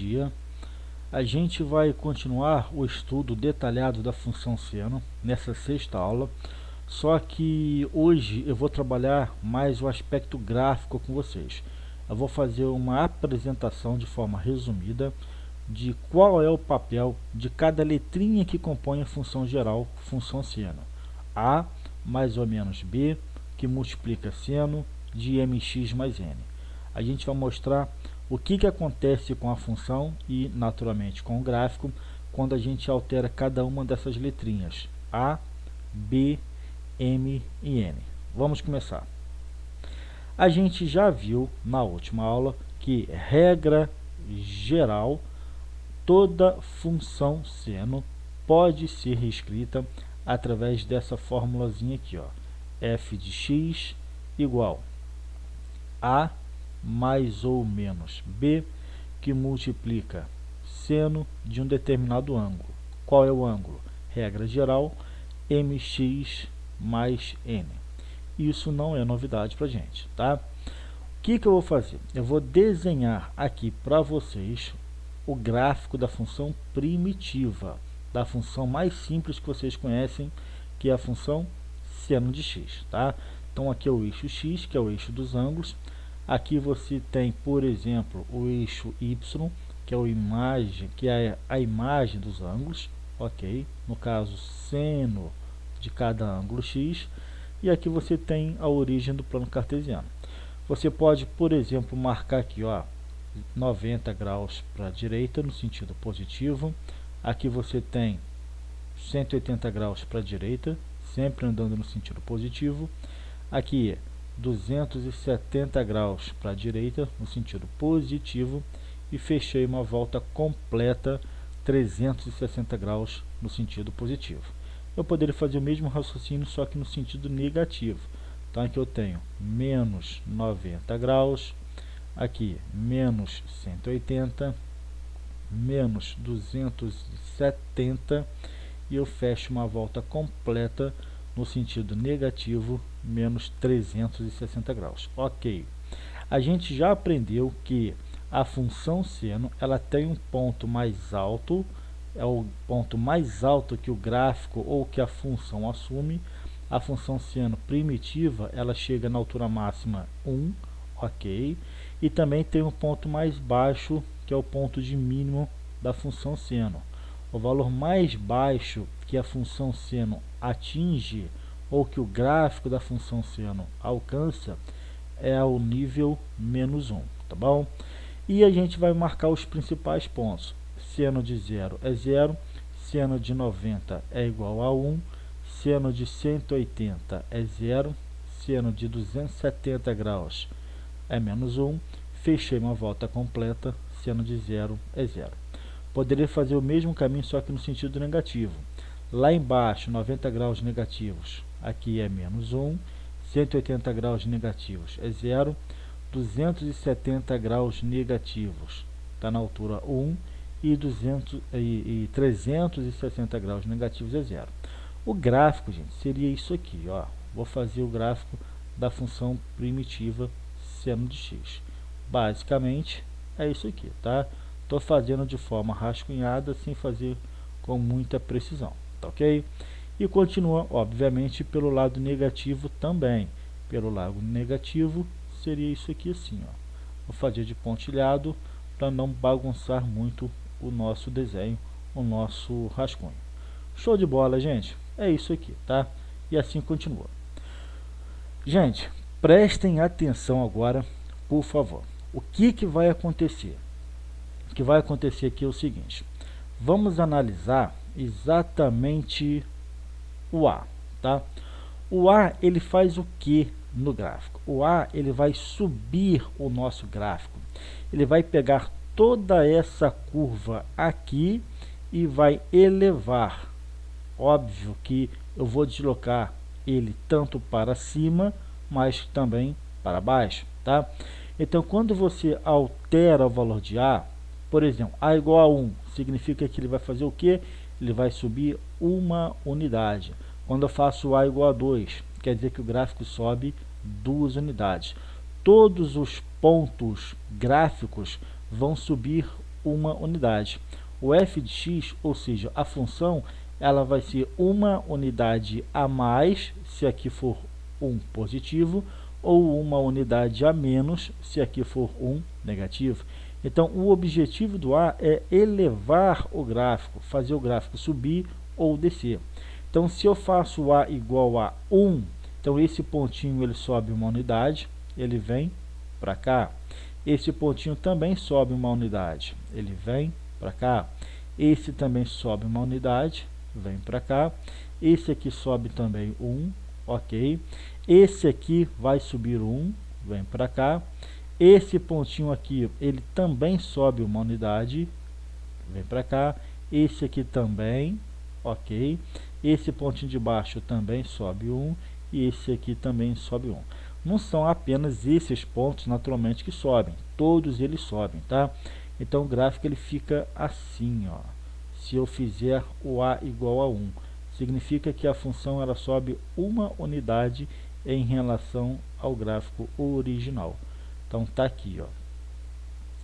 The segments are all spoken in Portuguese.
dia. A gente vai continuar o estudo detalhado da função seno nessa sexta aula, só que hoje eu vou trabalhar mais o aspecto gráfico com vocês. Eu vou fazer uma apresentação de forma resumida de qual é o papel de cada letrinha que compõe a função geral, função seno. A mais ou menos B, que multiplica seno de mx mais n. A gente vai mostrar o que acontece com a função e, naturalmente, com o gráfico, quando a gente altera cada uma dessas letrinhas, A, B, M e N. Vamos começar. A gente já viu na última aula que, regra geral, toda função seno pode ser reescrita através dessa formulazinha aqui, ó, f de x igual a mais ou menos b, que multiplica seno de um determinado ângulo. Qual é o ângulo? Regra geral, mx mais n. Isso não é novidade para a gente, tá? O que eu vou fazer? Eu vou desenhar aqui para vocês o gráfico da função primitiva, da função mais simples que vocês conhecem, que é a função seno de x, tá? Então aqui é o eixo x, que é o eixo dos ângulos. Aqui você tem, por exemplo, o eixo y, que é a imagem dos ângulos, ok? No caso, seno de cada ângulo x. E aqui você tem a origem do plano cartesiano. Você pode, por exemplo, marcar aqui, ó, 90 graus para a direita, no sentido positivo. Aqui você tem 180 graus para a direita, sempre andando no sentido positivo. Aqui 270 graus para a direita, no sentido positivo, e fechei uma volta completa 360 graus no sentido positivo. Eu poderia fazer o mesmo raciocínio, só que no sentido negativo. Então aqui eu tenho menos 90 graus, aqui menos 180, menos 270, e eu fecho uma volta completa no sentido negativo, menos 360 graus. Ok. A gente já aprendeu que a função seno ela tem um ponto mais alto, é o ponto mais alto que o gráfico ou que a função assume. A função seno primitiva ela chega na altura máxima 1, ok. E também tem um ponto mais baixo, que é o ponto de mínimo da função seno. O valor mais baixo que a função seno atinge, ou que o gráfico da função seno alcança, é o nível menos 1, tá bom? E a gente vai marcar os principais pontos. Seno de 0 é 0, seno de 90 é igual a 1, seno de 180 é 0, seno de 270 graus é menos 1, fechei uma volta completa, seno de 0 é 0. Poderia fazer o mesmo caminho, só que no sentido negativo. Lá embaixo, 90 graus negativos, aqui é menos 1, 180 graus negativos é 0, 270 graus negativos está na altura 1, e 360 graus negativos é 0. O gráfico, gente, seria isso aqui, ó. Vou fazer o gráfico da função primitiva seno de x. Basicamente, é isso aqui, tá? Estou fazendo de forma rascunhada, sem fazer com muita precisão, tá ok? E continua, obviamente, pelo lado negativo também. Pelo lado negativo, seria isso aqui assim, ó. Vou fazer de pontilhado para não bagunçar muito o nosso desenho, o nosso rascunho. Show de bola, gente? É isso aqui, tá? E assim continua. Gente, prestem atenção agora, por favor. O que vai acontecer? O que vai acontecer aqui é o seguinte. Vamos analisar exatamente o A, tá? O A, ele faz o que no gráfico? O A, ele vai subir o nosso gráfico. Ele vai pegar toda essa curva aqui e vai elevar. Óbvio que eu vou deslocar ele tanto para cima, mas também para baixo, tá? Então, quando você altera o valor de A, por exemplo, A igual a 1, significa que ele vai fazer o quê? Ele vai subir uma unidade. Quando eu faço A igual a 2, quer dizer que o gráfico sobe 2 unidades. Todos os pontos gráficos vão subir uma unidade. O f de x, ou seja, a função, ela vai ser uma unidade a mais, se aqui for um positivo, ou uma unidade a menos, se aqui for um negativo. Então, o objetivo do A é elevar o gráfico, fazer o gráfico subir ou descer. Então, se eu faço A igual a 1, então esse pontinho ele sobe uma unidade, ele vem para cá. Esse pontinho também sobe uma unidade, ele vem para cá. Esse também sobe uma unidade, vem para cá. Esse aqui sobe também 1, ok. Esse aqui vai subir 1, vem para cá. Esse pontinho aqui, ele também sobe uma unidade, vem para cá. Esse aqui também, ok. Esse pontinho de baixo também sobe 1 e esse aqui também sobe 1. Não são apenas esses pontos naturalmente que sobem, todos eles sobem, tá? Então o gráfico ele fica assim, ó. Se eu fizer o A igual a 1, significa que a função ela sobe uma unidade em relação ao gráfico original. Então tá aqui, ó.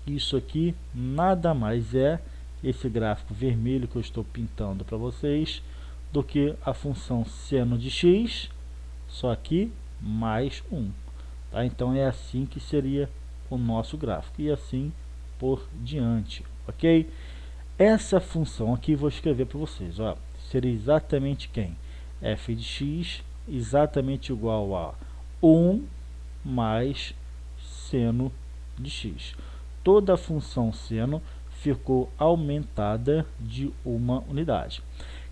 Isso aqui nada mais é esse gráfico vermelho que eu estou pintando para vocês do que a função seno de x, só que mais 1. Tá? Então é assim que seria o nosso gráfico e assim por diante, ok? Essa função aqui vou escrever para vocês, ó, seria exatamente quem? F de x exatamente igual a 1 mais seno de x. Toda a função seno ficou aumentada de uma unidade.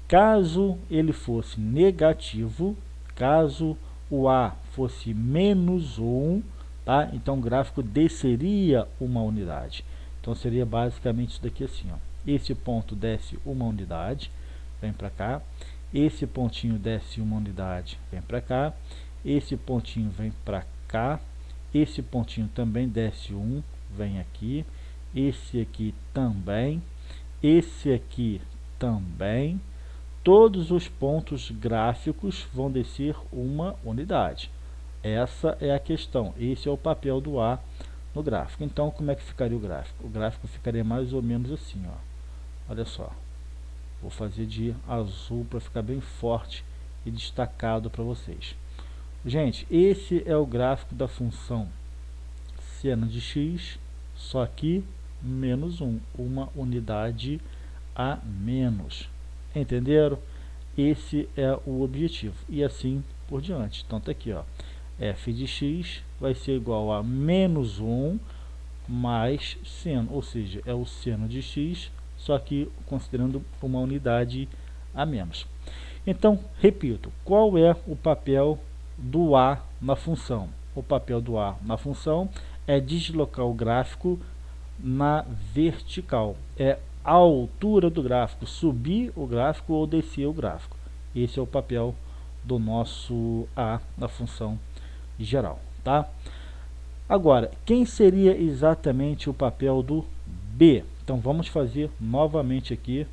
Caso ele fosse negativo, caso o A fosse menos 1, tá? Então o gráfico desceria uma unidade. Então seria basicamente isso daqui assim, ó. Esse ponto desce uma unidade, vem para cá. Esse pontinho desce uma unidade, vem para cá. Esse pontinho vem para cá. Esse pontinho também desce 1, vem aqui. Esse aqui também. Esse aqui também. Todos os pontos gráficos vão descer uma unidade. Essa é a questão. Esse é o papel do A no gráfico. Então, como é que ficaria o gráfico? O gráfico ficaria mais ou menos assim, ó. Olha só. Vou fazer de azul para ficar bem forte e destacado para vocês. Gente, esse é o gráfico da função seno de x, só que menos 1, uma unidade a menos. Entenderam? Esse é o objetivo. E assim por diante. Então tá aqui, ó. F de x vai ser igual a menos 1 mais seno, ou seja, é o seno de x, só que considerando uma unidade a menos. Então, repito, qual é o papel do A na função? O papel do A na função é deslocar o gráfico na vertical. É a altura do gráfico, subir o gráfico ou descer o gráfico. Esse é o papel do nosso A na função geral, tá? Agora, quem seria exatamente o papel do B? Então vamos fazer novamente aqui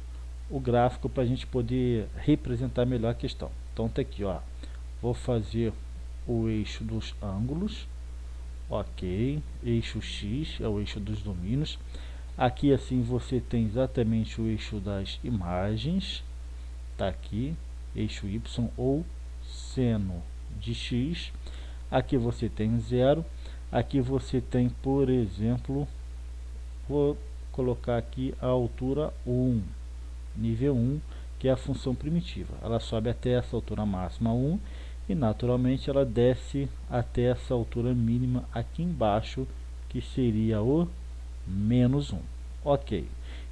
o gráfico para a gente poder representar melhor a questão. Então tá aqui, ó. Vou fazer o eixo dos ângulos, ok. Eixo X é o eixo dos domínios. Aqui assim você tem exatamente o eixo das imagens, tá aqui, eixo Y ou seno de X. Aqui você tem 0. Aqui você tem, por exemplo, vou colocar aqui a altura 1, nível 1, que é a função primitiva. Ela sobe até essa altura máxima 1 e naturalmente ela desce até essa altura mínima aqui embaixo, que seria o menos 1. Ok.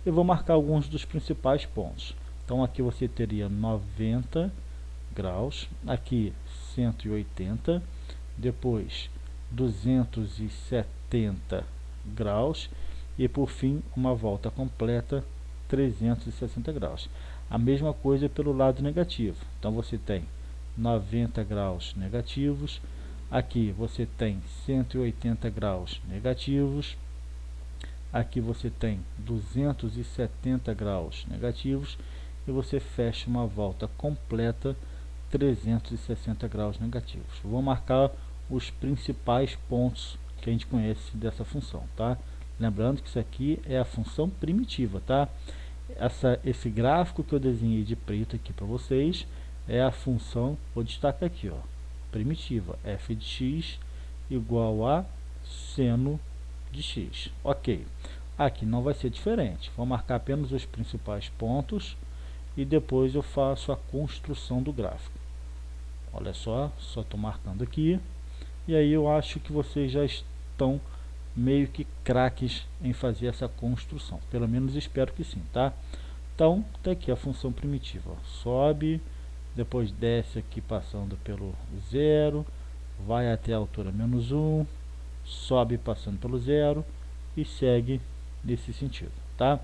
Eu vou marcar alguns dos principais pontos. Então aqui você teria 90 graus, aqui 180, depois 270 graus e por fim uma volta completa 360 graus. A mesma coisa pelo lado negativo. Então você tem 90 graus negativos, aqui você tem 180 graus negativos, aqui você tem 270 graus negativos e você fecha uma volta completa 360 graus negativos. Vou marcar os principais pontos que a gente conhece dessa função, tá? Lembrando que isso aqui é a função primitiva, tá? Esse gráfico que eu desenhei de preto aqui para vocês é a função, vou destacar aqui, ó, primitiva, f de x igual a seno de x. Ok. Aqui não vai ser diferente. Vou marcar apenas os principais pontos e depois eu faço a construção do gráfico. Olha só estou marcando aqui. E aí eu acho que vocês já estão meio que craques em fazer essa construção. Pelo menos espero que sim, tá? Então, tá aqui a função primitiva. Ó. Sobe, depois desce aqui passando pelo 0, vai até a altura menos 1, sobe passando pelo 0 e segue nesse sentido, tá?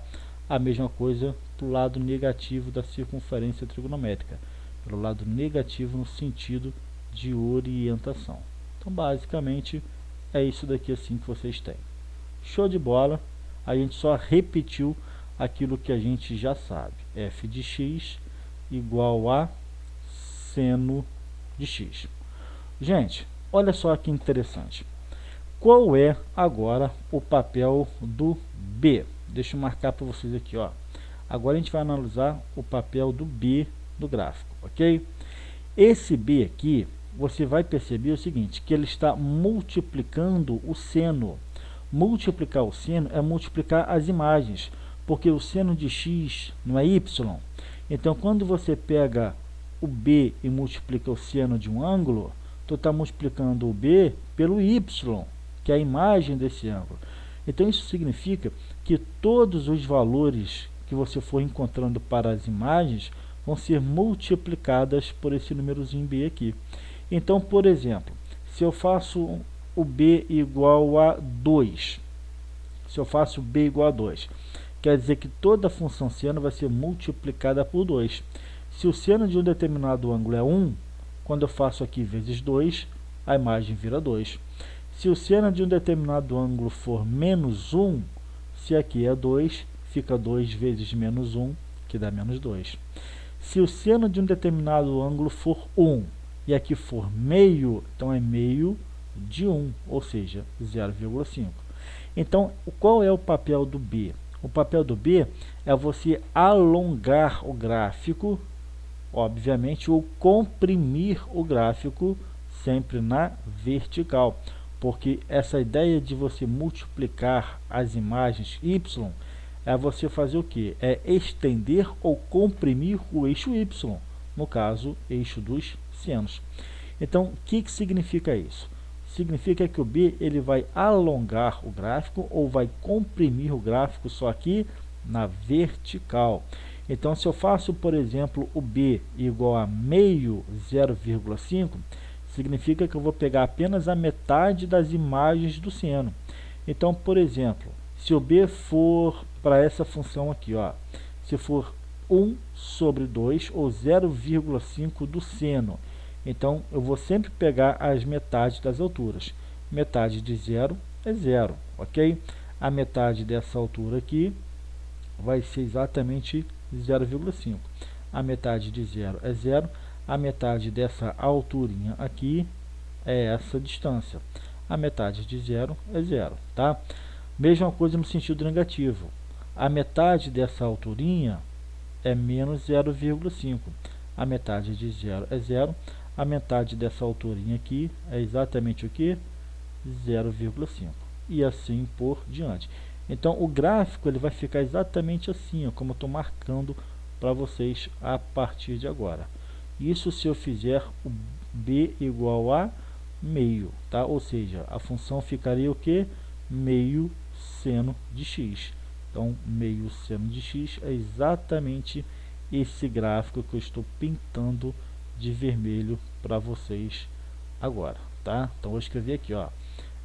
A mesma coisa do lado negativo da circunferência trigonométrica, pelo lado negativo no sentido de orientação. Então, basicamente, é isso daqui assim que vocês têm. Show de bola! A gente só repetiu aquilo que a gente já sabe. F de x igual a seno de x. Gente, olha só que interessante. Qual é agora o papel do B? Deixa eu marcar para vocês aqui, ó. Agora a gente vai analisar o papel do B do gráfico, ok? Esse B aqui, você vai perceber o seguinte, que ele está multiplicando o seno. Multiplicar o seno é multiplicar as imagens, porque o seno de x não é y. Então, quando você pega o B e multiplica o seno de um ângulo, tu está multiplicando o B pelo y, que é a imagem desse ângulo. Então, isso significa que todos os valores que você for encontrando para as imagens vão ser multiplicadas por esse númerozinho B aqui. Então, por exemplo, se eu faço o B igual a 2, se eu faço B igual a 2, quer dizer que toda a função seno vai ser multiplicada por 2. Se o seno de um determinado ângulo é 1, quando eu faço aqui vezes 2, a imagem vira 2. Se o seno de um determinado ângulo for menos 1, se aqui é 2, fica 2 vezes menos 1, que dá menos 2. Se o seno de um determinado ângulo for 1, e aqui for meio, então é meio de 1, ou seja, 0,5. Então, qual é o papel do B? O papel do B é você alongar o gráfico, obviamente, ou comprimir o gráfico sempre na vertical. Porque essa ideia de você multiplicar as imagens y é você fazer o que? É estender ou comprimir o eixo y, no caso, eixo dos senos. Então, o que significa isso? Significa que o B ele vai alongar o gráfico ou vai comprimir o gráfico só aqui na vertical. Então, se eu faço, por exemplo, o B igual a meio 0,5, significa que eu vou pegar apenas a metade das imagens do seno. Então, por exemplo, se o B for para essa função aqui, ó, se for 1 sobre 2 ou 0,5 do seno, então eu vou sempre pegar as metades das alturas. Metade de 0 é 0, ok? A metade dessa altura aqui vai ser exatamente 0,5. A metade de 0 é 0. A metade dessa alturinha aqui é essa distância. A metade de 0 é 0, tá? Mesma coisa no sentido negativo. A metade dessa alturinha é menos 0,5. A metade de 0 é 0. A metade dessa alturinha aqui é exatamente o que? 0,5. E assim por diante. Então, o gráfico ele vai ficar exatamente assim, ó, como eu estou marcando para vocês a partir de agora. Isso se eu fizer o B igual a meio, tá? Ou seja, a função ficaria o que? Meio seno de x. Então, meio seno de x é exatamente esse gráfico que eu estou pintando de vermelho para vocês agora, tá? Então, vou escrever aqui, ó,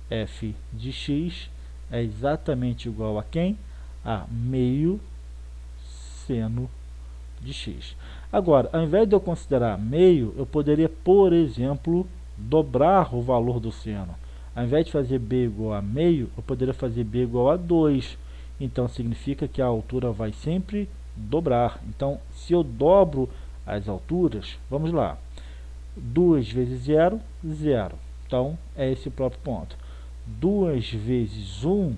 f de x é exatamente igual a quem? A meio seno de x. Agora, ao invés de eu considerar meio, eu poderia, por exemplo, dobrar o valor do seno. Ao invés de fazer b igual a meio, eu poderia fazer b igual a 2. Então, significa que a altura vai sempre dobrar. Então, se eu dobro as alturas, vamos lá. 2 vezes 0, 0. Então, é esse próprio ponto. 2 vezes 1,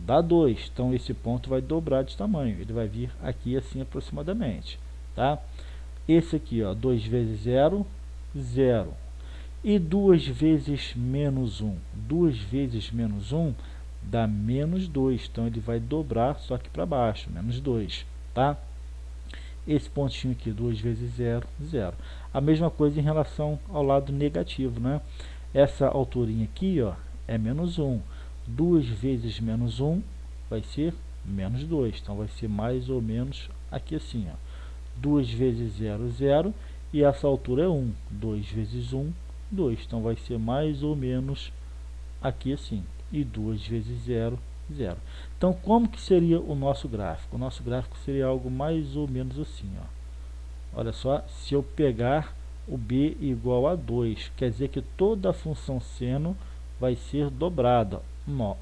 dá 2. Então esse ponto vai dobrar de tamanho, ele vai vir aqui assim aproximadamente, tá? Esse aqui, ó, 2 vezes 0, 0. E 2 vezes menos 1, 2 vezes menos 1 dá menos 2, então ele vai dobrar só que para baixo, menos 2, tá? Esse pontinho aqui, 2 vezes 0, 0. A mesma coisa em relação ao lado negativo, né? Essa alturinha aqui, ó, é menos 1. 2 vezes menos 1 vai ser menos 2. Então vai ser mais ou menos aqui assim, ó. 2 vezes 0, 0. E essa altura é 1. 2 vezes 1, 2. Então vai ser mais ou menos aqui assim. E 2 vezes 0, 0. Então como que seria o nosso gráfico? O nosso gráfico seria algo mais ou menos assim, ó. Olha só, se eu pegar o b igual a 2, quer dizer que toda a função seno vai ser dobrada.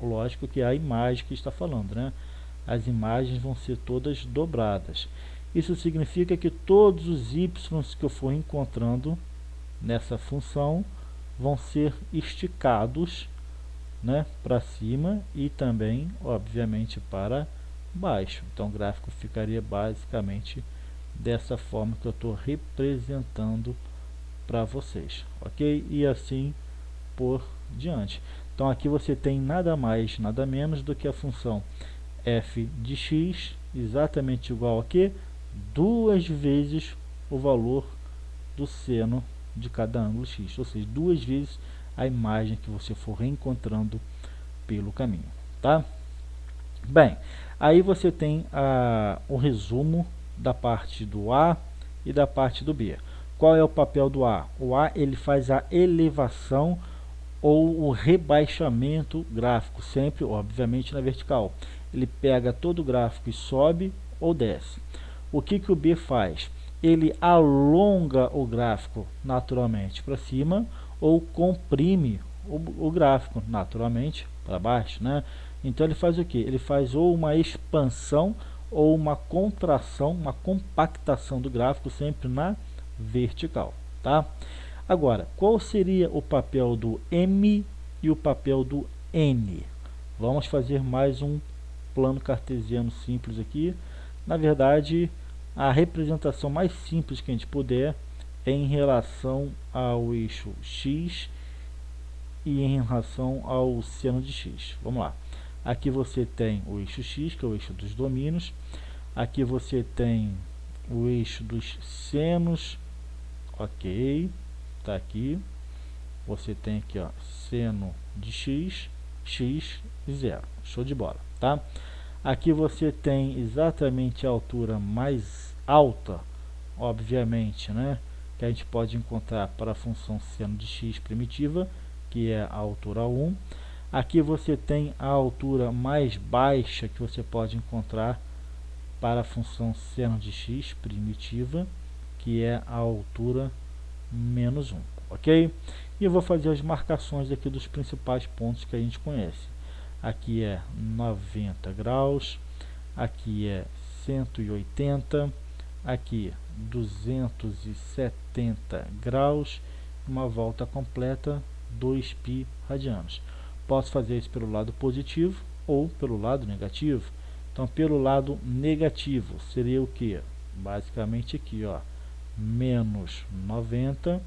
Lógico que é a imagem que está falando, né? As imagens vão ser todas dobradas. Isso significa que todos os y que eu for encontrando nessa função vão ser esticados, né, para cima e também, obviamente, para baixo. Então o gráfico ficaria basicamente dessa forma que eu estou representando para vocês, ok? E assim por diante. Então aqui você tem nada mais, nada menos do que a função f de x exatamente igual a quê? 2 vezes o valor do seno de cada ângulo x, ou seja, 2 vezes a imagem que você for reencontrando pelo caminho, tá? Bem, aí você tem o resumo da parte do A e da parte do B. Qual é o papel do A? O A ele faz a elevação ou o rebaixamento gráfico, sempre, obviamente, na vertical. Ele pega todo o gráfico e sobe ou desce. O que o B faz? Ele alonga o gráfico naturalmente para cima ou comprime o gráfico naturalmente para baixo, né? Então ele faz o que? Ele faz ou uma expansão ou uma contração, uma compactação do gráfico sempre na vertical, tá? Agora, qual seria o papel do M e o papel do N? Vamos fazer mais um plano cartesiano simples aqui. Na verdade, a representação mais simples que a gente puder é em relação ao eixo x e em relação ao seno de x. Vamos lá. Aqui você tem o eixo x, que é o eixo dos domínios. Aqui você tem o eixo dos senos. Ok, tá aqui. Você tem aqui, ó, seno de x, x e 0. Show de bola, tá? Aqui você tem exatamente a altura mais alta, obviamente, né? Que a gente pode encontrar para a função seno de x primitiva, que é a altura 1. Aqui você tem a altura mais baixa que você pode encontrar para a função seno de x primitiva, que é a altura menos 1, ok? E eu vou fazer as marcações aqui dos principais pontos que a gente conhece. Aqui é 90 graus, aqui é 180, aqui 270 graus, uma volta completa, 2π radianos. Posso fazer isso pelo lado positivo ou pelo lado negativo. Então, pelo lado negativo, seria o que? Basicamente aqui, ó, menos 90,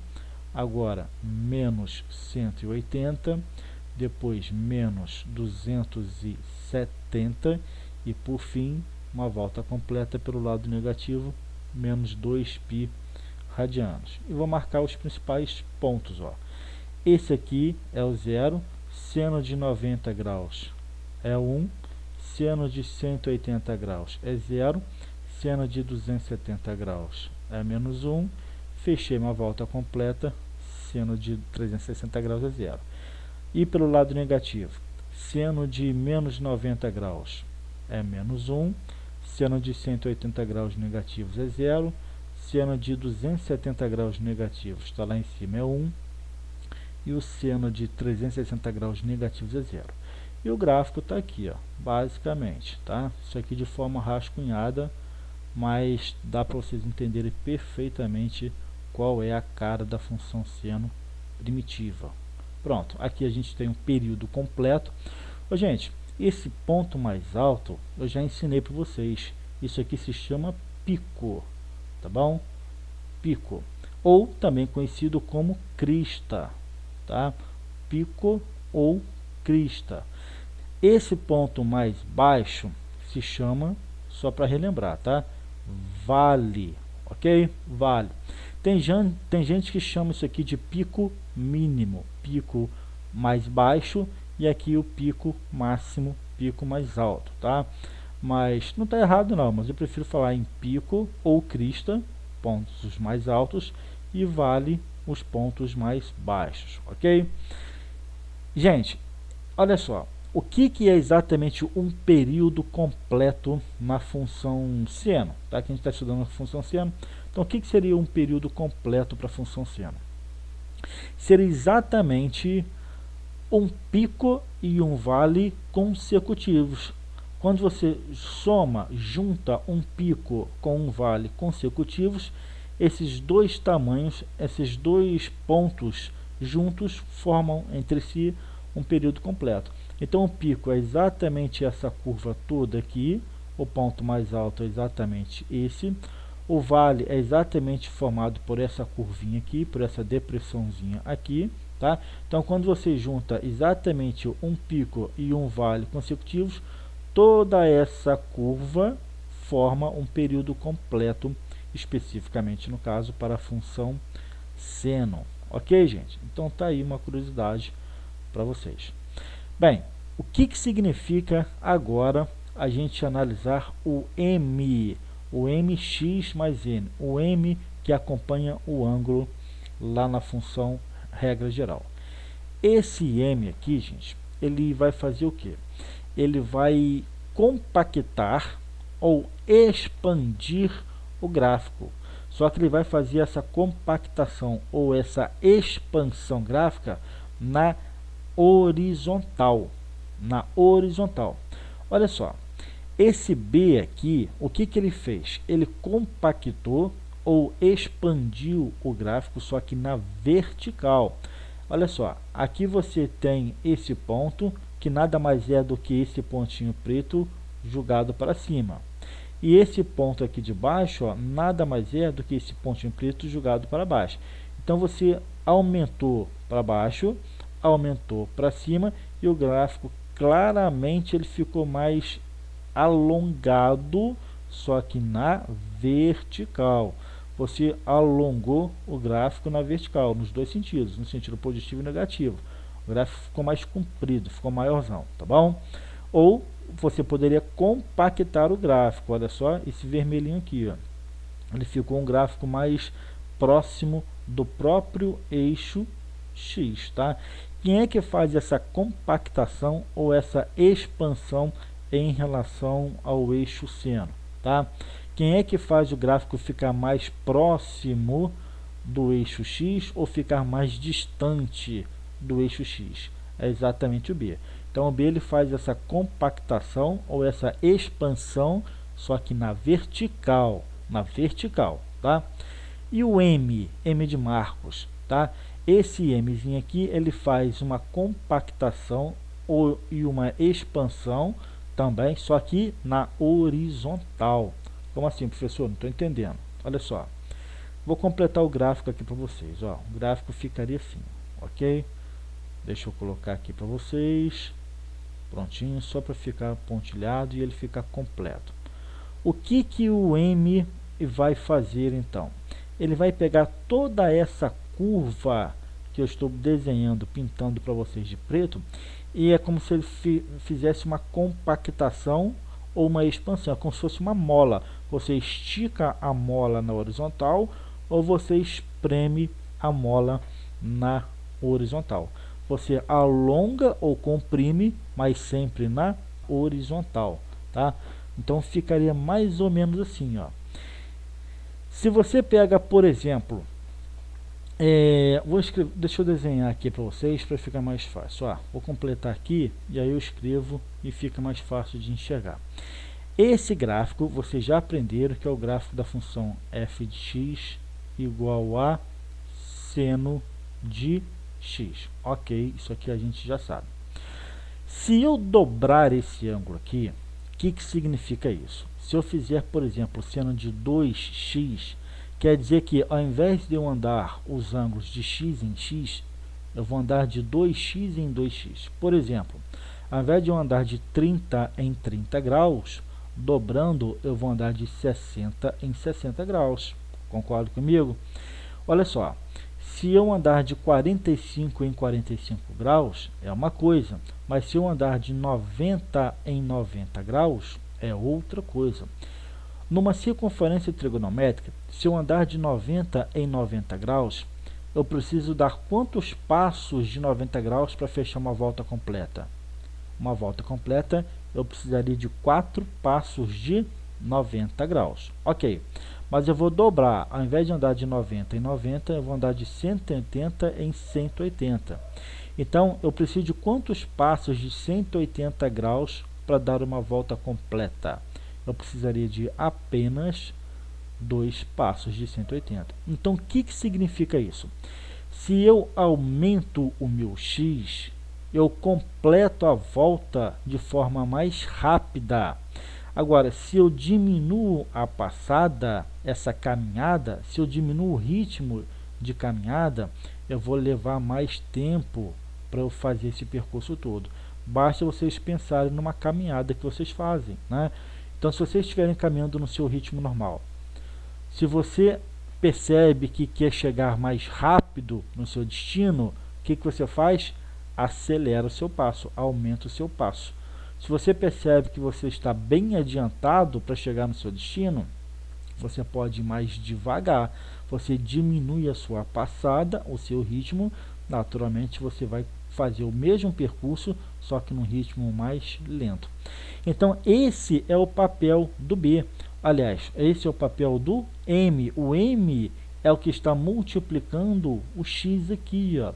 agora menos 180, depois menos 270 e por fim, uma volta completa pelo lado negativo, menos 2π radianos. E vou marcar os principais pontos, ó. Esse aqui é o 0, seno de 90 graus é 1, seno de 180 graus é 0, seno de 270 graus é menos 1, fechei uma volta completa, seno de 360 graus é 0. E pelo lado negativo, seno de menos 90 graus é menos 1, seno de 180 graus negativos é 0, seno de 270 graus negativos está lá em cima é 1, e o seno de 360 graus negativos é 0. E o gráfico está aqui, ó, basicamente, tá? Isso aqui de forma rascunhada, mas dá para vocês entenderem perfeitamente qual é a cara da função seno primitiva. Pronto, aqui a gente tem um período completo. Ô, gente, Esse ponto mais alto eu já ensinei para vocês. Isso aqui se chama pico, tá bom? Pico, ou também conhecido como crista, tá? Pico ou crista. Esse ponto mais baixo se chama, só para relembrar, tá? Vale, ok? Vale. Tem gente que chama isso aqui de pico mínimo, pico mais baixo, e aqui o pico máximo, pico mais alto, tá? Mas não está errado não, mas eu prefiro falar em pico ou crista, pontos mais altos, e vale, os pontos mais baixos, ok? Gente, olha só, o que é exatamente um período completo na função seno? Tá? Que a gente está estudando a função seno. Então, o que seria um período completo para a função seno? Seria exatamente um pico e um vale consecutivos. Quando você soma, junta um pico com um vale consecutivos, esses dois tamanhos, esses dois pontos juntos formam entre si um período completo. Então o pico é exatamente essa curva toda aqui, o ponto mais alto é exatamente esse, o vale é exatamente formado por essa curvinha aqui, por essa depressãozinha aqui, tá? Então quando você junta exatamente um pico e um vale consecutivos, toda essa curva forma um período completo, especificamente no caso para a função seno. Ok, gente? Então tá aí uma curiosidade para vocês. Bem, o que significa agora a gente analisar o M, o mx mais n, o M que acompanha o ângulo lá na função regra geral. Esse M aqui, gente, ele vai fazer o que? Ele vai compactar ou expandir o gráfico. Só que ele vai fazer essa compactação ou essa expansão gráfica na horizontal. Na horizontal. Olha só, esse B aqui, o que ele fez? Ele compactou ou expandiu o gráfico, só que na vertical. Olha só, aqui você tem esse ponto, que nada mais é do que esse pontinho preto jogado para cima. E esse ponto aqui de baixo, ó, nada mais é do que esse pontinho preto jogado para baixo. Então você aumentou para baixo, aumentou para cima, e o gráfico claramente ele ficou mais alongado, só que na vertical. Você alongou o gráfico na vertical, nos dois sentidos, no sentido positivo e negativo. O gráfico ficou mais comprido, ficou maiorzão, tá bom? Ou você poderia compactar o gráfico, olha só esse vermelhinho aqui, ó. Ele ficou um gráfico mais próximo do próprio eixo X, tá? Quem é que faz essa compactação ou essa expansão em relação ao eixo seno, tá? Quem é que faz o gráfico ficar mais próximo do eixo X ou ficar mais distante do eixo X? É exatamente o B. Então o B ele faz essa compactação ou essa expansão, só que na vertical, tá? E o M, M de Marcos, tá? Esse Mzinho aqui, ele faz uma compactação e uma expansão também, só que na horizontal. Como assim, professor? Não estou entendendo. Olha só. Vou completar o gráfico aqui para vocês. Ó. O gráfico ficaria assim, ok? Deixa eu colocar aqui para vocês. Prontinho, só para ficar pontilhado e ele ficar completo. O que o M vai fazer então? Ele vai pegar toda essa curva que eu estou desenhando, pintando para vocês de preto, e é como se ele fizesse uma compactação ou uma expansão, é como se fosse uma mola. Você estica a mola na horizontal ou você espreme a mola na horizontal. Você alonga ou comprime, mas sempre na horizontal, tá? Então ficaria mais ou menos assim, ó. Se você pega, por exemplo, deixa eu desenhar aqui para vocês para ficar mais fácil. Ó, vou completar aqui e aí eu escrevo e fica mais fácil de enxergar. Esse gráfico vocês já aprenderam que é o gráfico da função f de x igual a seno de x. Ok, isso aqui a gente já sabe. Se eu dobrar esse ângulo aqui, o que significa isso? Se eu fizer, por exemplo, seno de 2x, quer dizer que ao invés de eu andar os ângulos de x em x, eu vou andar de 2x em 2x. Por exemplo, ao invés de eu andar de 30 em 30 graus, dobrando, eu vou andar de 60 em 60 graus. Concorda comigo? Olha só, se eu andar de 45 em 45 graus, é uma coisa, mas se eu andar de 90 em 90 graus, é outra coisa. Numa circunferência trigonométrica, se eu andar de 90 em 90 graus, eu preciso dar quantos passos de 90 graus para fechar uma volta completa? Uma volta completa, eu precisaria de 4 passos de 90 graus. Ok, mas eu vou dobrar, ao invés de andar de 90 em 90, eu vou andar de 180 em 180. Então, eu preciso de quantos passos de 180 graus para dar uma volta completa? Eu precisaria de apenas 2 passos de 180. Então, o que significa isso? Se eu aumento o meu x, eu completo a volta de forma mais rápida. Agora, se eu diminuo a passada, essa caminhada, se eu diminuo o ritmo de caminhada, eu vou levar mais tempo para eu fazer esse percurso todo. Basta vocês pensarem numa caminhada que vocês fazem, né? Então, se vocês estiverem caminhando no seu ritmo normal, se você percebe que quer chegar mais rápido no seu destino, o que você faz? Acelera o seu passo, aumenta o seu passo. Se você percebe que você está bem adiantado para chegar no seu destino, você pode ir mais devagar. Você diminui a sua passada, o seu ritmo, naturalmente você vai fazer o mesmo percurso, só que num ritmo mais lento. Então, esse é o papel do B. Aliás, esse é o papel do M. O M é o que está multiplicando o X aqui, ó.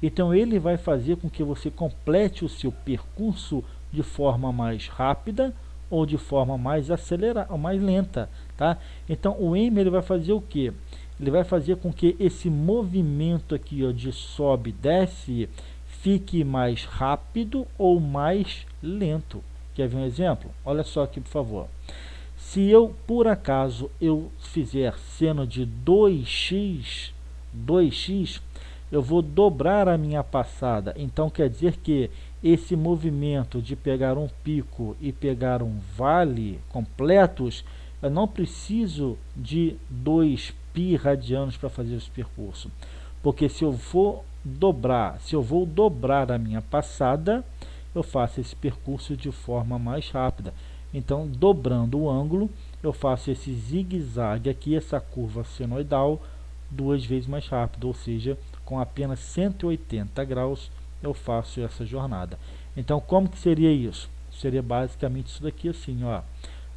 Então, ele vai fazer com que você complete o seu percurso de forma mais rápida ou de forma mais acelerada, ou mais lenta, tá? Então, o M ele vai fazer o quê? Ele vai fazer com que esse movimento aqui, ó, de sobe e desce fique mais rápido ou mais lento. Quer ver um exemplo? Olha só aqui, por favor. Se eu, por acaso, eu fizer seno de 2x, eu vou dobrar a minha passada. Então, quer dizer que esse movimento de pegar um pico e pegar um vale completos, eu não preciso de 2π radianos para fazer esse percurso. Porque se eu vou dobrar a minha passada, eu faço esse percurso de forma mais rápida. Então, dobrando o ângulo, eu faço esse zigue-zague aqui, essa curva senoidal, 2 vezes mais rápido, ou seja, com apenas 180 graus eu faço essa jornada. Então, como que seria isso? Seria basicamente isso daqui assim, ó.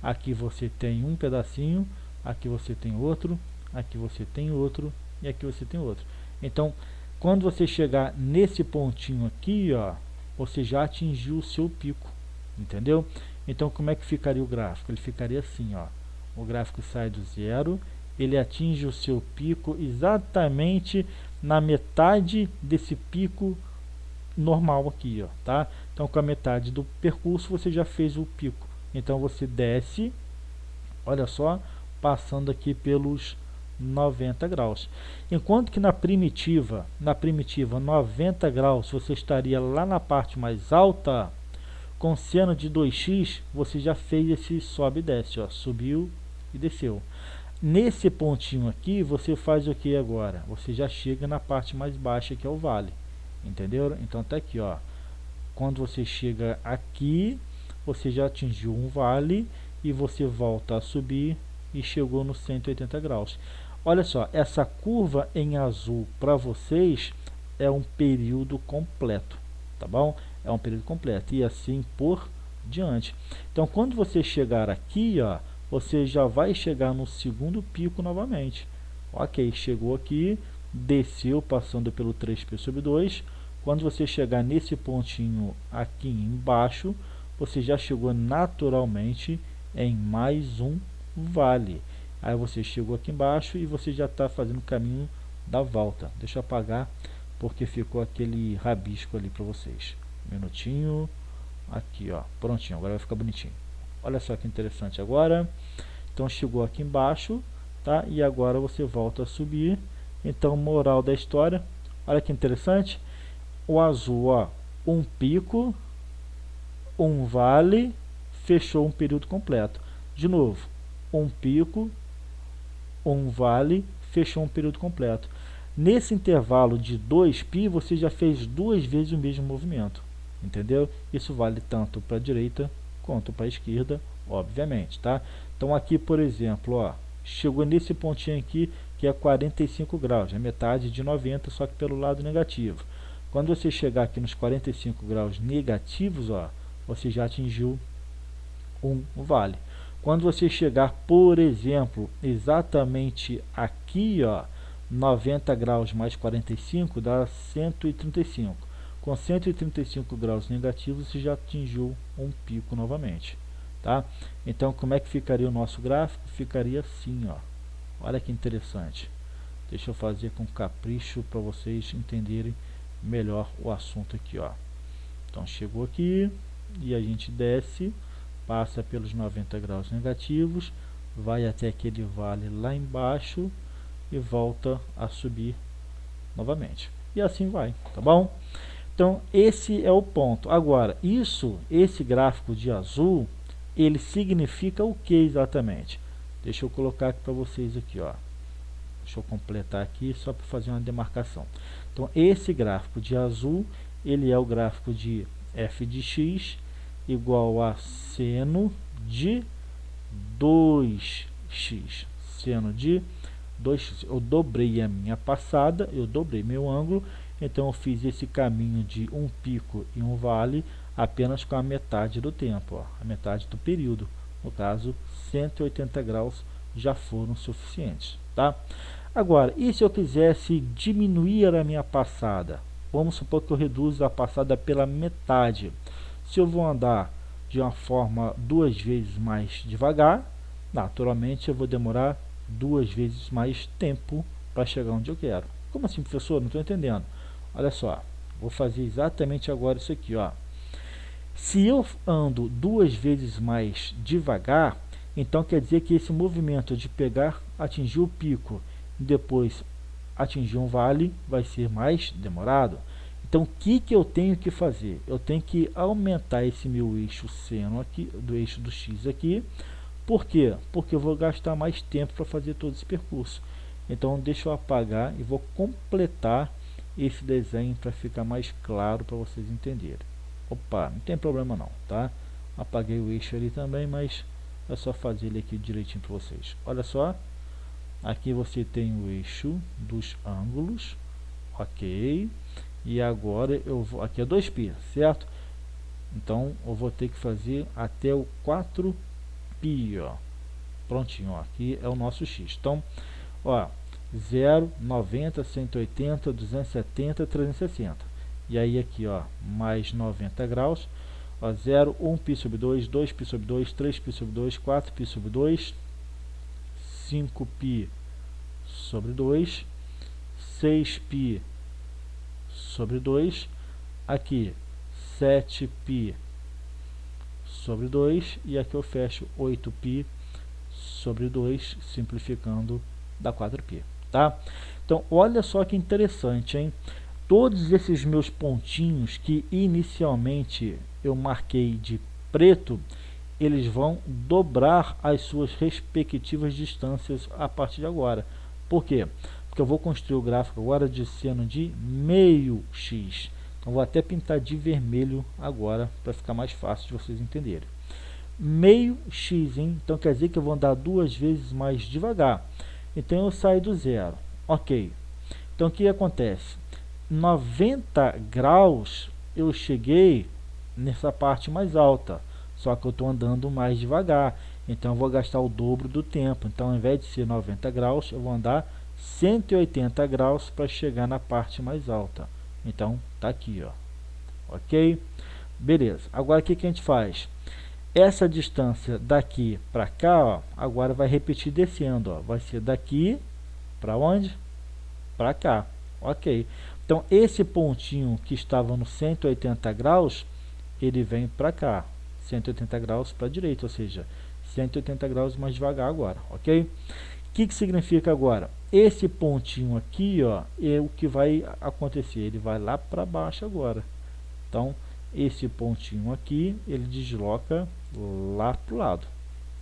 Aqui você tem um pedacinho, aqui você tem outro, aqui você tem outro e aqui você tem outro. Então, quando você chegar nesse pontinho aqui, ó, você já atingiu o seu pico, entendeu? Então, como é que ficaria o gráfico? Ele ficaria assim, ó. O gráfico sai do zero, ele atinge o seu pico exatamente na metade desse pico normal aqui, ó, tá? Então, com a metade do percurso, você já fez o pico. Então, você desce, olha só, passando aqui pelos 90 graus. Enquanto que na primitiva 90 graus, você estaria lá na parte mais alta, com seno de 2x, você já fez esse sobe e desce, ó, subiu e desceu. Nesse pontinho aqui, você faz o que agora? Você já chega na parte mais baixa, que é o vale. Entenderam? Então tá aqui, ó. Quando você chega aqui, você já atingiu um vale e você volta a subir e chegou nos 180 graus. Olha só, essa curva em azul para vocês é um período completo, tá bom? É um período completo e assim por diante. Então, quando você chegar aqui, ó, você já vai chegar no segundo pico novamente. Ok, chegou aqui, desceu passando pelo 3π sobre 2. Quando você chegar nesse pontinho aqui embaixo, você já chegou naturalmente em mais um vale. Aí você chegou aqui embaixo e você já está fazendo o caminho da volta. Deixa eu apagar porque ficou aquele rabisco ali para vocês. Um minutinho. Aqui, ó, prontinho, agora vai ficar bonitinho. Olha só que interessante agora. Então chegou aqui embaixo, tá? E agora você volta a subir. Então, moral da história, olha que interessante. O azul, ó, um pico, um vale, fechou um período completo. De novo, um pico, um vale, fechou um período completo. Nesse intervalo de 2π, você já fez 2 vezes o mesmo movimento, entendeu? Isso vale tanto para a direita quanto para a esquerda, obviamente, tá? Então aqui, por exemplo, ó, chegou nesse pontinho aqui, que é 45 graus, é metade de 90, só que pelo lado negativo. Quando você chegar aqui nos 45 graus negativos, ó, você já atingiu um vale. Quando você chegar, por exemplo, exatamente aqui, ó, 90 graus mais 45 dá 135. Com 135 graus negativos, você já atingiu um pico novamente, tá? Então, como é que ficaria o nosso gráfico? Ficaria assim, ó. Olha que interessante. Deixa eu fazer com capricho para vocês entenderem melhor o assunto aqui, ó. Então, chegou aqui e a gente desce, passa pelos 90 graus negativos, vai até aquele vale lá embaixo e volta a subir novamente. E assim vai, tá bom? Então, esse é o ponto. Agora, esse gráfico de azul, ele significa o que exatamente? Deixa eu colocar aqui para vocês aqui, ó. Deixa eu completar aqui só para fazer uma demarcação. Então, esse gráfico de azul, ele é o gráfico de f de x igual a seno de 2x. Seno de 2x. Eu dobrei a minha passada, eu dobrei meu ângulo, então eu fiz esse caminho de um pico e um vale apenas com a metade do tempo, ó, a metade do período. No caso, 180 graus já foram suficientes, tá? Agora, e se eu quisesse diminuir a minha passada? Vamos supor que eu reduzo a passada pela metade. Se eu vou andar de uma forma 2 vezes mais devagar, naturalmente eu vou demorar 2 vezes mais tempo para chegar onde eu quero. Como assim, professor? Não estou entendendo. Olha só, vou fazer exatamente agora isso aqui, ó. Se eu ando 2 vezes mais devagar, então quer dizer que esse movimento de pegar, atingir o pico e depois atingir um vale vai ser mais demorado. Então, o que eu tenho que fazer? Eu tenho que aumentar esse meu eixo seno aqui, do eixo do x aqui. Por quê? Porque eu vou gastar mais tempo para fazer todo esse percurso. Então, deixa eu apagar e vou completar esse desenho para ficar mais claro para vocês entenderem. Opa, não tem problema não, tá? Apaguei o eixo ali também, mas é só fazer ele aqui direitinho para vocês. Olha só, aqui você tem o eixo dos ângulos, ok? E agora eu vou, aqui é 2π, certo? Então eu vou ter que fazer até o 4π, ó. Prontinho, ó, aqui é o nosso x. Então, ó, 0, 90, 180, 270, 360. E aí aqui, ó, mais 90 graus, ó, 0, 1π sobre 2, 2π sobre 2, 3π sobre 2, 4π sobre 2, 5π sobre 2, 6π sobre 2, aqui 7π sobre 2, e aqui eu fecho 8π sobre 2, simplificando, dá 4π, tá? Então, olha só que interessante, hein? Todos esses meus pontinhos que inicialmente eu marquei de preto, eles vão dobrar as suas respectivas distâncias a partir de agora. Por quê? Porque eu vou construir o gráfico agora de seno de meio x. Então, vou até pintar de vermelho agora, para ficar mais fácil de vocês entenderem. Meio x, hein? Então, quer dizer que eu vou andar 2 vezes mais devagar. Então, eu saio do zero. Ok. Então, o que acontece? 90 graus, eu cheguei nessa parte mais alta. Só que eu estou andando mais devagar. Então, eu vou gastar o dobro do tempo. Então, ao invés de ser 90 graus, eu vou andar 180 graus para chegar na parte mais alta. Então, tá aqui, ó. Ok? Beleza. Agora, o que a gente faz? Essa distância daqui para cá, ó, agora vai repetir descendo, ó. Vai ser daqui para onde? Para cá. Ok. Então, esse pontinho que estava no 180 graus, ele vem para cá, 180 graus para a direita, ou seja, 180 graus mais devagar agora, ok? O que significa agora? Esse pontinho aqui, ó, é o que vai acontecer, ele vai lá para baixo agora. Então, esse pontinho aqui, ele desloca lá para o lado,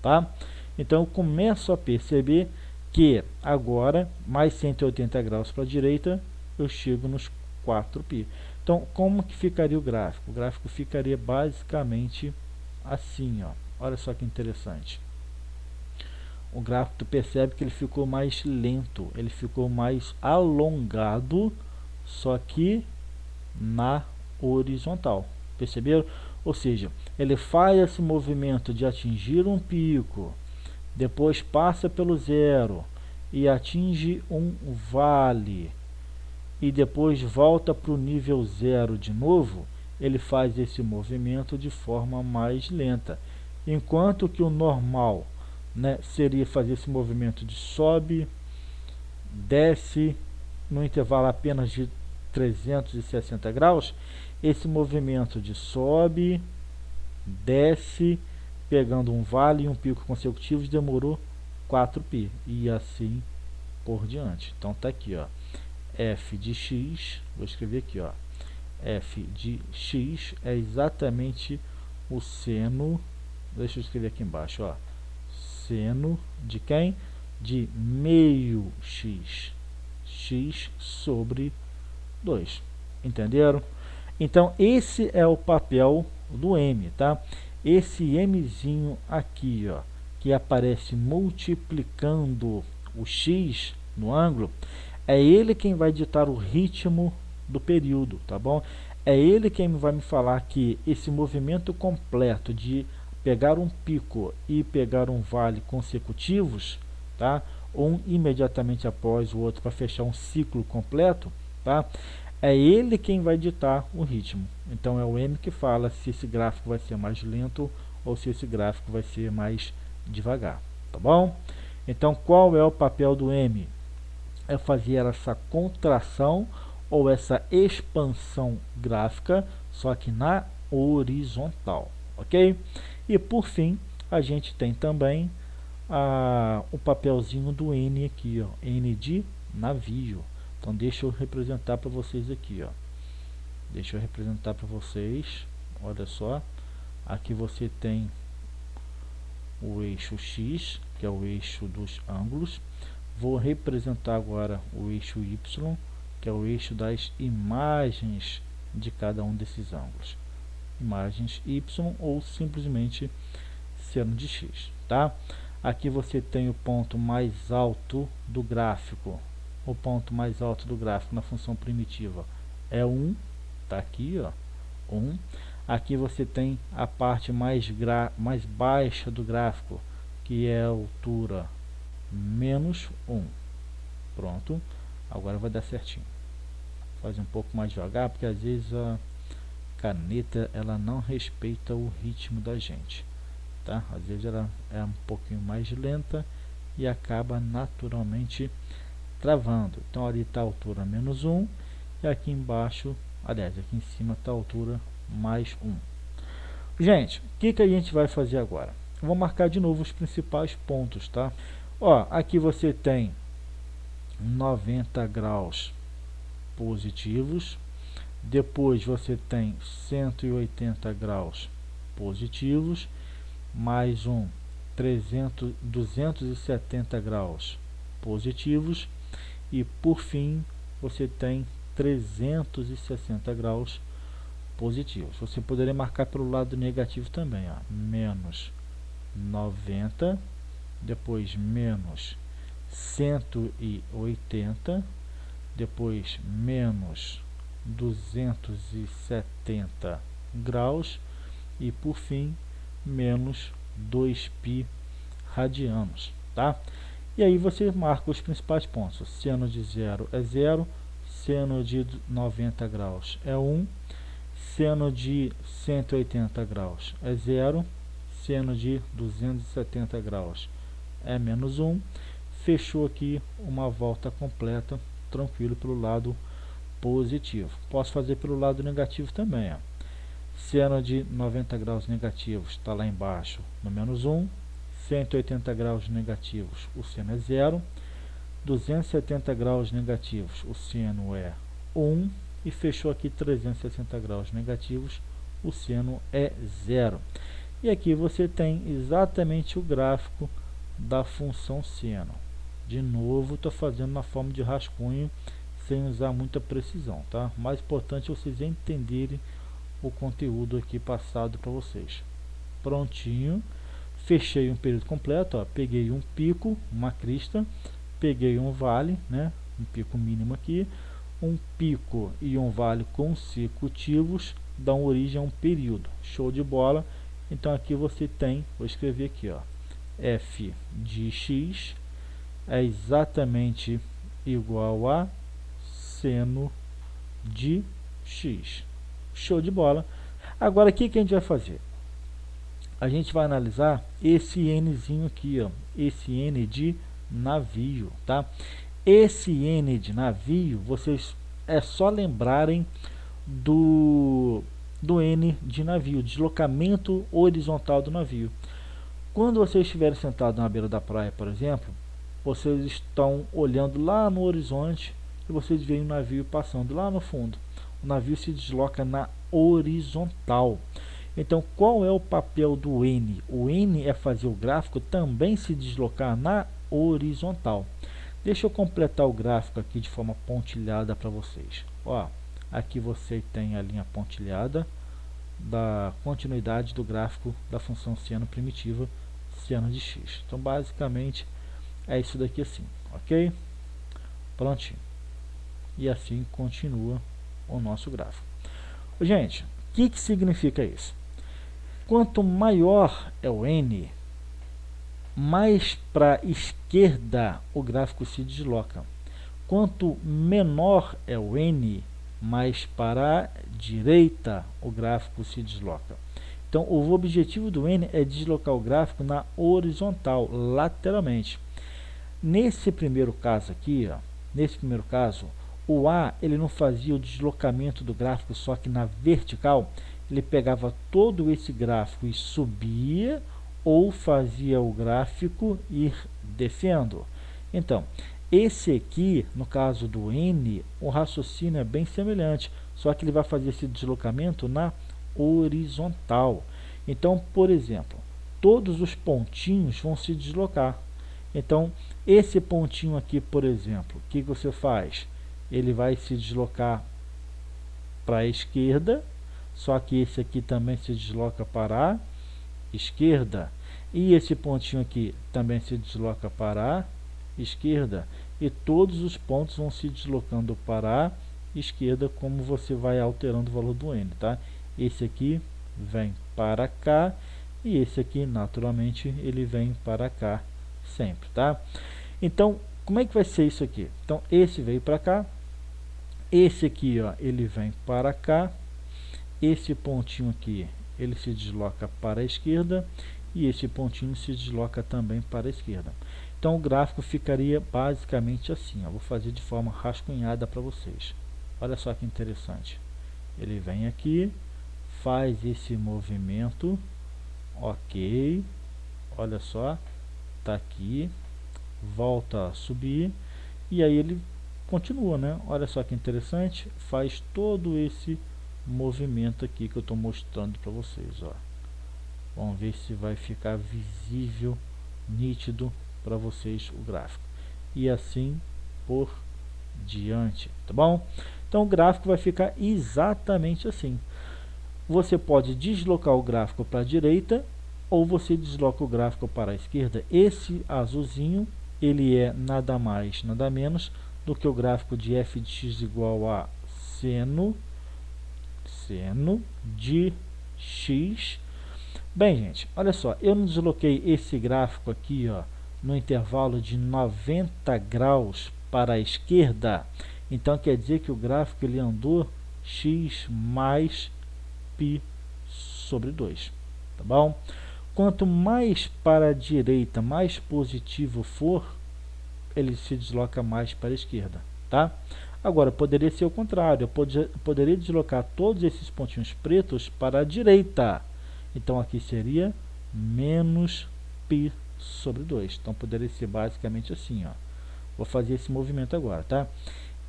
tá? Então, eu começo a perceber que agora, mais 180 graus para a direita, eu chego nos 4π. Então, como que ficaria o gráfico? O gráfico ficaria basicamente assim, ó. Olha só que interessante. O gráfico, tu percebe que ele ficou mais lento, ele ficou mais alongado, só que na horizontal. Perceberam? Ou seja, ele faz esse movimento de atingir um pico, depois passa pelo zero e atinge um vale, e depois volta para o nível zero de novo. Ele faz esse movimento de forma mais lenta, enquanto que o normal, né, seria fazer esse movimento de sobe, desce, no intervalo apenas de 360 graus, esse movimento de sobe, desce, pegando um vale e um pico consecutivos, demorou 4π, e assim por diante. Então tá aqui, ó, f de x, vou escrever aqui, ó, f de x é exatamente o seno, deixa eu escrever aqui embaixo, ó, seno de quem? De meio x, x sobre 2. Entenderam? Então, esse é o papel do m, tá? Esse mzinho aqui, ó, que aparece multiplicando o x no ângulo, é ele quem vai ditar o ritmo do período, tá bom? É ele quem vai me falar que esse movimento completo de pegar um pico e pegar um vale consecutivos, tá? Um imediatamente após o outro para fechar um ciclo completo, tá? É ele quem vai ditar o ritmo. Então é o m que fala se esse gráfico vai ser mais lento ou se esse gráfico vai ser mais devagar, tá bom? Então qual é o papel do m? É fazer essa contração ou essa expansão gráfica, só que na horizontal, ok? E por fim, a gente tem também o papelzinho do N aqui, ó, N de navio. Então deixa eu representar para vocês aqui, ó. Deixa eu representar para vocês. Olha só, aqui você tem o eixo X, que é o eixo dos ângulos. Vou representar agora o eixo Y, que é o eixo das imagens de cada um desses ângulos. Imagens Y ou simplesmente seno de X, tá? Aqui você tem o ponto mais alto do gráfico. O ponto mais alto do gráfico na função primitiva é 1, tá aqui, ó, 1. Aqui você tem a parte mais baixa do gráfico, que é a altura menos 1. Pronto, agora vai dar certinho. Faz um pouco mais devagar, porque às vezes a caneta ela não respeita o ritmo da gente, tá? Às vezes ela é um pouquinho mais lenta e acaba naturalmente travando. Então ali está a altura menos 1 e aqui embaixo, aliás, aqui em cima está a altura mais 1. Gente, o que a gente vai fazer agora? Eu vou marcar de novo os principais pontos, tá? Ó, aqui você tem 90 graus positivos, depois você tem 180 graus positivos, mais 270 graus positivos, e por fim você tem 360 graus positivos. Você poderia marcar pelo lado negativo também, ó, menos 90, depois menos 180, depois menos 270 graus e por fim menos 2π radianos, tá? E aí você marca os principais pontos. Seno de 0 é 0, seno de 90 graus é 1, seno de 180 graus é 0, seno de 270 graus é menos 1. Fechou aqui uma volta completa, tranquilo, pelo lado positivo. Posso fazer pelo lado negativo também, ó. Seno de 90 graus negativos está lá embaixo no menos 1. 180 graus negativos, o seno é 0. 270 graus negativos, o seno é 1. E fechou aqui 360 graus negativos, o seno é 0. E aqui você tem exatamente o gráfico da função seno. De novo, estou fazendo na forma de rascunho, sem usar muita precisão, tá? O mais importante é vocês entenderem o conteúdo aqui passado para vocês. Prontinho. Fechei um período completo, ó. Peguei um pico, uma crista, peguei um vale, né? Um pico mínimo aqui, um pico e um vale consecutivos dão origem a um período. Show de bola. Então aqui você tem, vou escrever aqui, ó, f de x é exatamente igual a seno de x. Show de bola. Agora o que a gente vai fazer? A gente vai analisar esse nzinho aqui, ó, esse n de navio, tá? Esse n de navio, vocês é só lembrarem do n de navio, deslocamento horizontal do navio. Quando vocês estiverem sentados na beira da praia, por exemplo, vocês estão olhando lá no horizonte e vocês veem o navio passando lá no fundo. O navio se desloca na horizontal. Então, qual é o papel do n? O n é fazer o gráfico também se deslocar na horizontal. Deixa eu completar o gráfico aqui de forma pontilhada para vocês. Ó, aqui você tem a linha pontilhada da continuidade do gráfico da função seno primitiva, seno de x. Então, basicamente, é isso daqui assim, ok? Prontinho. E assim continua o nosso gráfico. Gente, o que significa isso? Quanto maior é o n, mais para a esquerda o gráfico se desloca. Quanto menor é o n, mais para a direita o gráfico se desloca. Então, o objetivo do n é deslocar o gráfico na horizontal, lateralmente. Nesse primeiro caso aqui, ó, o A ele não fazia o deslocamento do gráfico só que na vertical, ele pegava todo esse gráfico e subia ou fazia o gráfico ir descendo. Então, esse aqui, no caso do N, o raciocínio é bem semelhante, só que ele vai fazer esse deslocamento na horizontal. Então, por exemplo, todos os pontinhos vão se deslocar. Então, esse pontinho aqui, por exemplo, o que você faz? Ele vai se deslocar para a esquerda, só que esse aqui também se desloca para a esquerda. E esse pontinho aqui também se desloca para a esquerda. E todos os pontos vão se deslocando para a esquerda, como você vai alterando o valor do n, tá? Esse aqui vem para cá e esse aqui, naturalmente, ele vem para cá sempre, tá? Então, como é que vai ser isso aqui? Então, esse veio para cá, esse aqui, ó, ele vem para cá, esse pontinho aqui, ele se desloca para a esquerda e esse pontinho se desloca também para a esquerda. Então, o gráfico ficaria basicamente assim, ó. Vou fazer de forma rascunhada para vocês. Olha só que interessante. Ele vem aqui, faz esse movimento, ok, olha só, tá aqui, volta a subir e aí ele continua, né? Olha só que interessante, faz todo esse movimento aqui que eu estou mostrando para vocês, ó. Vamos ver se vai ficar visível, nítido para vocês o gráfico. E assim por diante, tá bom? Então o gráfico vai ficar exatamente assim. Você pode deslocar o gráfico para a direita ou você desloca o gráfico para a esquerda. Esse azulzinho, ele é nada mais, nada menos do que o gráfico de f de x igual a seno de x. Bem, gente, olha só, eu não desloquei esse gráfico aqui, ó, no intervalo de 90 graus para a esquerda. Então quer dizer que o gráfico ele andou x mais π sobre 2, tá bom? Quanto mais para a direita, mais positivo for, ele se desloca mais para a esquerda, tá? Agora, poderia ser o contrário, poderia deslocar todos esses pontinhos pretos para a direita. Então, aqui seria menos π sobre 2. Então, poderia ser basicamente assim, ó. Vou fazer esse movimento agora, tá?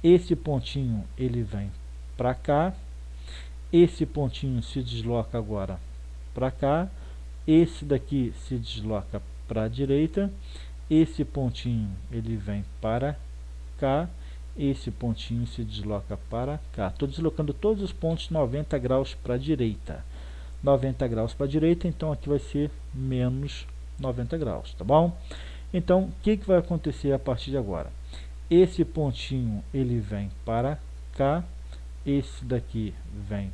Esse pontinho, ele vem para cá. Esse pontinho se desloca agora para cá. Esse daqui se desloca para a direita. Esse pontinho, ele vem para cá. Esse pontinho se desloca para cá. Estou deslocando todos os pontos 90 graus para a direita. 90 graus para a direita, então aqui vai ser menos 90 graus, tá bom? Então, o que vai acontecer a partir de agora? Esse pontinho, ele vem para cá. Esse daqui vem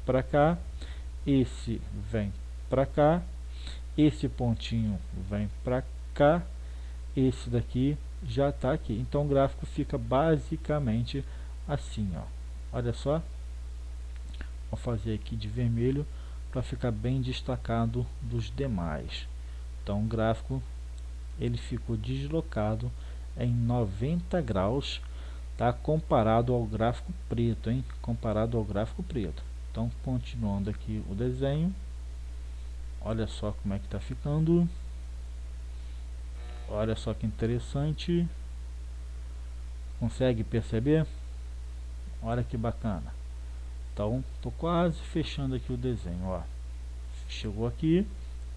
para cá. Esse vem para cá. Esse pontinho vem para cá. Esse daqui já está aqui. Então o gráfico fica basicamente assim, ó. Olha só. Vou fazer aqui de vermelho para ficar bem destacado dos demais. Então o gráfico, ele ficou deslocado em 90 graus, tá? Comparado ao gráfico preto, hein? Comparado ao gráfico preto. Então, continuando aqui o desenho. Olha só como é que está ficando. Olha só que interessante. Consegue perceber? Olha que bacana. Então, estou quase fechando aqui o desenho, ó. Chegou aqui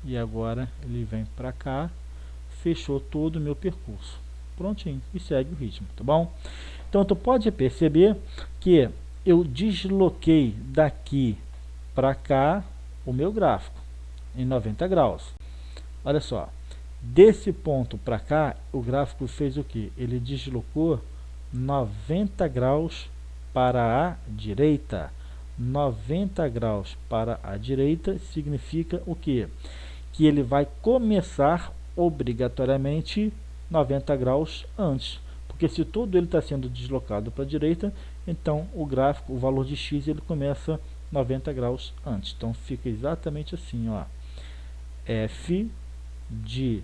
e agora ele vem para cá. Fechou todo o meu percurso. Prontinho. E segue o ritmo, tá bom? Então, tu pode perceber que eu desloquei daqui para cá o meu gráfico em 90 graus. Olha só. Desse ponto para cá, o gráfico fez o que? Ele deslocou 90 graus para a direita. 90 graus para a direita significa o que? Que ele vai começar obrigatoriamente 90 graus antes. Porque se todo ele está sendo deslocado para a direita, então o gráfico, o valor de x, ele começa 90 graus antes. Então fica exatamente assim, ó. F de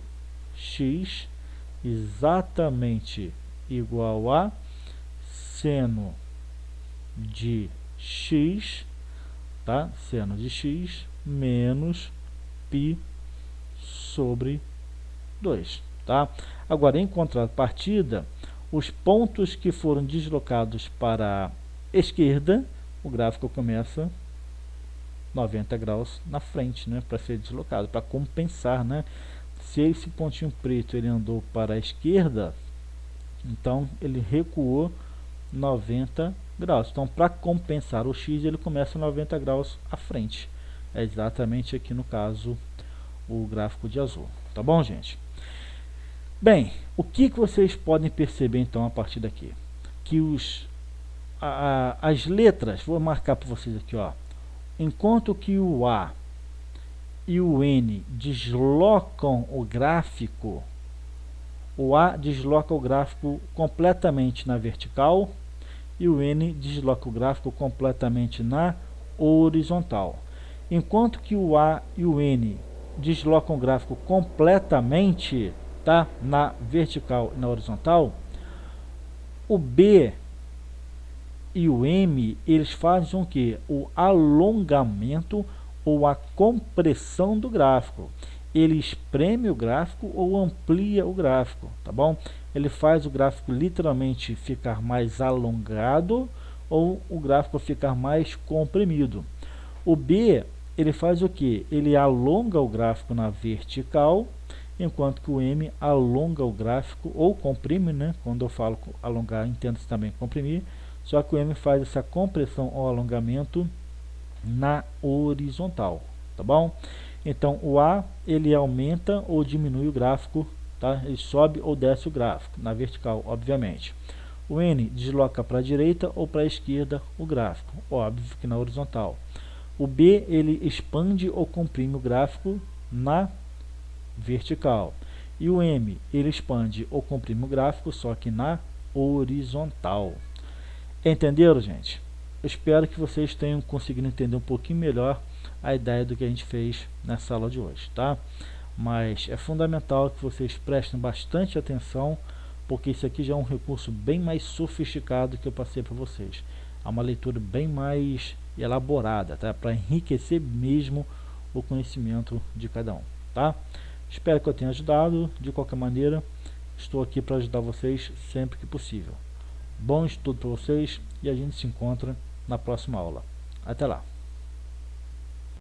x exatamente igual a seno de x, tá? Seno de x menos π sobre 2, tá? Agora, em contrapartida, os pontos que foram deslocados para a esquerda, o gráfico começa 90 graus na frente, né, para ser deslocado, para compensar, né? Se esse pontinho preto ele andou para a esquerda, então ele recuou 90 graus. Então, para compensar o x, ele começa 90 graus à frente. É exatamente aqui no caso o gráfico de azul. Tá bom, gente? Bem, o que vocês podem perceber então a partir daqui? Que as letras, vou marcar para vocês aqui, ó. Enquanto que o A e o N deslocam o gráfico, o A desloca o gráfico completamente na vertical e o N desloca o gráfico completamente na horizontal. Enquanto que o A e o N deslocam o gráfico completamente, tá, na vertical e na horizontal, o B e o M, eles fazem o que? O alongamento ou a compressão do gráfico. Ele espreme o gráfico ou amplia o gráfico, tá bom? Ele faz o gráfico literalmente ficar mais alongado ou o gráfico ficar mais comprimido. O B, ele faz o que? Ele alonga o gráfico na vertical, enquanto que o M alonga o gráfico ou comprime, né? Quando eu falo alongar, entendo-se também comprimir. Só que o M faz essa compressão ou alongamento na horizontal, tá bom? Então o A, ele aumenta ou diminui o gráfico, tá? Ele sobe ou desce o gráfico, na vertical, obviamente. O N desloca para a direita ou para a esquerda o gráfico, óbvio que na horizontal. O B, ele expande ou comprime o gráfico na vertical. E o M, ele expande ou comprime o gráfico, só que na horizontal. Entenderam, gente? Eu espero que vocês tenham conseguido entender um pouquinho melhor a ideia do que a gente fez nessa aula de hoje, tá? Mas é fundamental que vocês prestem bastante atenção porque isso aqui já é um recurso bem mais sofisticado que eu passei para vocês. É uma leitura bem mais elaborada, tá? Para enriquecer mesmo o conhecimento de cada um, tá? Espero que eu tenha ajudado. De qualquer maneira, estou aqui para ajudar vocês sempre que possível. Bom estudo para vocês e a gente se encontra na próxima aula. Até lá!